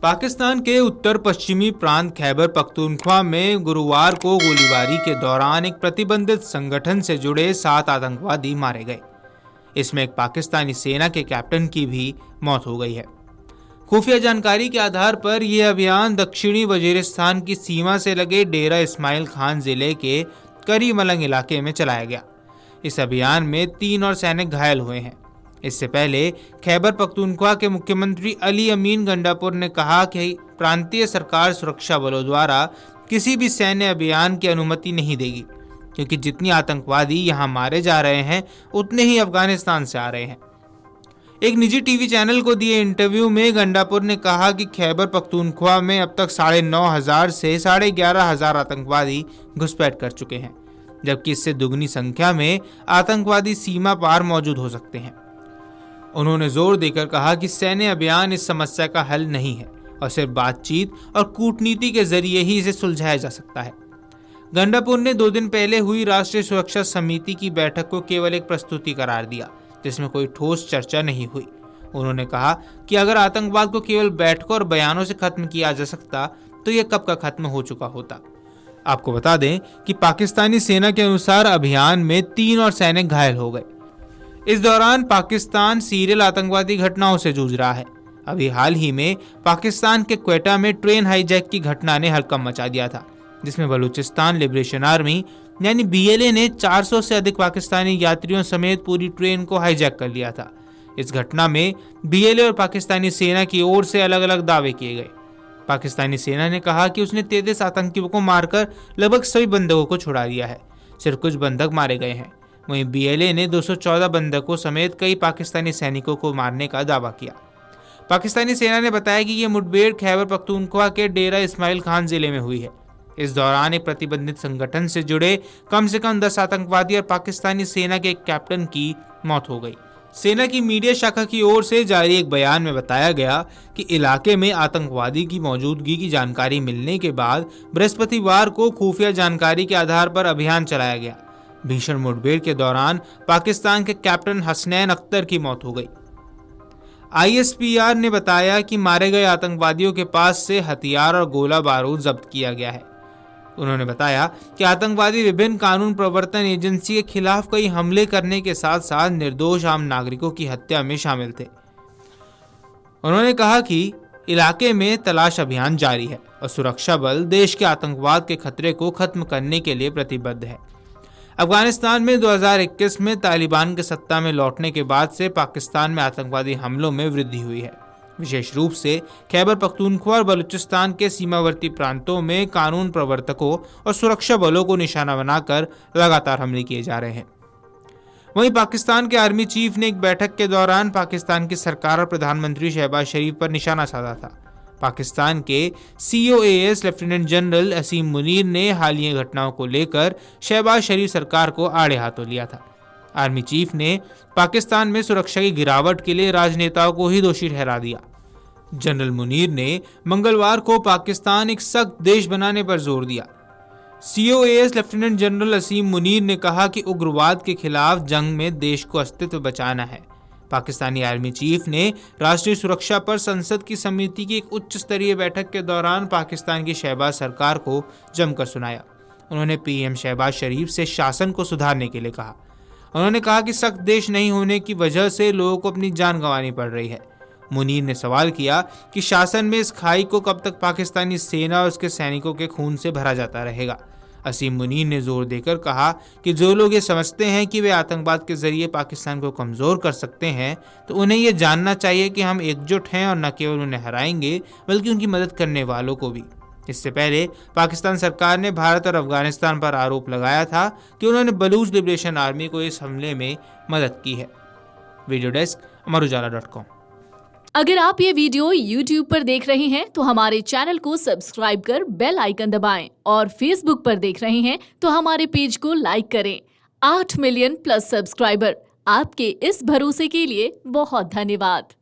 पाकिस्तान के उत्तर पश्चिमी प्रांत खैबर पख्तूनख्वा में गुरुवार को गोलीबारी के दौरान एक प्रतिबंधित संगठन से जुड़े 7 आतंकवादी मारे गए। इसमें एक पाकिस्तानी सेना के कैप्टन की भी मौत हो गई है। खुफिया जानकारी के आधार पर यह अभियान दक्षिणी वजीरिस्तान की सीमा से लगे डेरा इस्माइल खान जिले के करी मलंग इलाके में चलाया गया। इस अभियान में 3 और सैनिक घायल हुए हैं। इससे पहले खैबर पख्तूनख्वा के मुख्यमंत्री अली अमीन गंडापुर ने कहा कि प्रांतीय सरकार सुरक्षा बलों द्वारा किसी भी सैन्य अभियान की अनुमति नहीं देगी, क्योंकि जितनी आतंकवादी यहां मारे जा रहे हैं उतने ही अफगानिस्तान से आ रहे हैं। एक निजी टीवी चैनल को दिए इंटरव्यू में गंडापुर ने कहा कि खैबर पख्तूनख्वा में अब तक 9,500 से 11,500 आतंकवादी घुसपैठ कर चुके हैं, जबकि इससे दुगनी संख्या में आतंकवादी सीमा पार मौजूद हो सकते हैं। उन्होंने जोर देकर कहा कि सैन्य अभियान इस समस्या का हल नहीं है और सिर्फ बातचीत और कूटनीति के जरिए ही इसे सुलझाया जा सकता है। गंडापुर ने 2 दिन पहले हुई राष्ट्रीय सुरक्षा समिति की बैठक को केवल एक प्रस्तुति करार दिया, जिसमें कोई ठोस चर्चा नहीं हुई। उन्होंने कहा कि अगर आतंकवाद को केवल बैठकों और बयानों से खत्म किया जा सकता तो यह कब का खत्म हो चुका होता। आपको बता दें कि पाकिस्तानी सेना के अनुसार अभियान में 3 और सैनिक घायल हो गए। इस दौरान पाकिस्तान सीरियल आतंकवादी घटनाओं से जूझ रहा है। अभी हाल ही में पाकिस्तान के क्वेटा में ट्रेन हाईजैक की घटना ने हड़कंप मचा दिया था, जिसमें बलूचिस्तान लिबरेशन आर्मी यानी BLA ने 400 से अधिक पाकिस्तानी यात्रियों समेत पूरी ट्रेन को हाईजैक कर लिया था। इस घटना में BLA और पाकिस्तानी सेना की ओर से अलग अलग दावे किए गए। पाकिस्तानी सेना ने कहा कि उसने 33 आतंकियों को मारकर लगभग सभी बंधकों को छुड़ा दिया है, सिर्फ कुछ बंधक मारे गए हैं। वहीं BLA ने 214 बंधकों समेत कई पाकिस्तानी सैनिकों को मारने का दावा किया। पाकिस्तानी सेना ने बताया कि यह मुठभेड़ खैबर पख्तूनख्वा के डेरा इस्माइल खान जिले में हुई है। इस दौरान एक प्रतिबंधित संगठन से जुड़े कम से कम 10 आतंकवादी और पाकिस्तानी सेना के एक कैप्टन की मौत हो गई। सेना की मीडिया शाखा की ओर से जारी एक बयान में बताया गया कि इलाके में आतंकवादी की मौजूदगी की जानकारी मिलने के बाद बृहस्पतिवार को खुफिया जानकारी के आधार पर अभियान चलाया गया। भीषण मुठभेड़ के दौरान पाकिस्तान के कैप्टन हसनैन अख्तर की मौत हो गई। ISPR ने बताया कि मारे गए आतंकवादियों के पास से हथियार और गोला बारूद जब्त किया गया है। उन्होंने बताया कि आतंकवादी विभिन्न कानून प्रवर्तन एजेंसी के खिलाफ कई हमले करने के साथ साथ निर्दोष आम नागरिकों की हत्या में शामिल थे। उन्होंने कहा कि इलाके में तलाश अभियान जारी है और सुरक्षा बल देश के आतंकवाद के खतरे को खत्म करने के लिए प्रतिबद्ध है। अफगानिस्तान में 2021 में तालिबान के सत्ता में लौटने के बाद से पाकिस्तान में आतंकवादी हमलों में वृद्धि हुई है। विशेष रूप से खैबर पख्तूनख्वा और बलूचिस्तान के सीमावर्ती प्रांतों में कानून प्रवर्तकों और सुरक्षा बलों को निशाना बनाकर लगातार हमले किए जा रहे हैं। वहीं पाकिस्तान के आर्मी चीफ ने एक बैठक के दौरान पाकिस्तान की सरकार और प्रधानमंत्री शहबाज शरीफ पर निशाना साधा था। पाकिस्तान के COAS लेफ्टिनेंट जनरल असीम मुनीर ने हालिया घटनाओं को लेकर शहबाज शरीफ सरकार को आड़े हाथों लिया था। आर्मी चीफ ने पाकिस्तान में सुरक्षा की गिरावट के लिए राजनेताओं को ही दोषी ठहरा दिया। जनरल मुनीर ने मंगलवार को पाकिस्तान एक सख्त देश बनाने पर जोर दिया। COAS लेफ्टिनेंट जनरल असीम मुनीर ने कहा कि उग्रवाद के खिलाफ जंग में देश को अस्तित्व बचाना है। पाकिस्तानी आर्मी चीफ ने राष्ट्रीय सुरक्षा पर संसद की समिति की एक उच्च स्तरीय बैठक के दौरान पाकिस्तान की शहबाज सरकार को जमकर सुनाया। उन्होंने PM शहबाज शरीफ से शासन को सुधारने के लिए कहा। उन्होंने कहा कि सख्त देश नहीं होने की वजह से लोगों को अपनी जान गंवानी पड़ रही है। मुनीर ने सवाल किया कि शासन में इस खाई को कब तक पाकिस्तानी सेना और उसके सैनिकों के खून से भरा जाता रहेगा। असीम मुनीर ने जोर देकर कहा कि जो लोग ये समझते हैं कि वे आतंकवाद के जरिए पाकिस्तान को कमज़ोर कर सकते हैं, तो उन्हें ये जानना चाहिए कि हम एकजुट हैं और न केवल उन्हें हराएंगे बल्कि उनकी मदद करने वालों को भी। इससे पहले पाकिस्तान सरकार ने भारत और अफगानिस्तान पर आरोप लगाया था कि उन्होंने बलूच लिबरेशन आर्मी को इस हमले में मदद की है। Video desk Amar Ujala dot com. अगर आप ये वीडियो YouTube पर देख रहे हैं तो हमारे चैनल को सब्सक्राइब कर बेल आइकन दबाएं और Facebook पर देख रहे हैं तो हमारे पेज को लाइक करें। 8 मिलियन प्लस सब्सक्राइबर, आपके इस भरोसे के लिए बहुत धन्यवाद।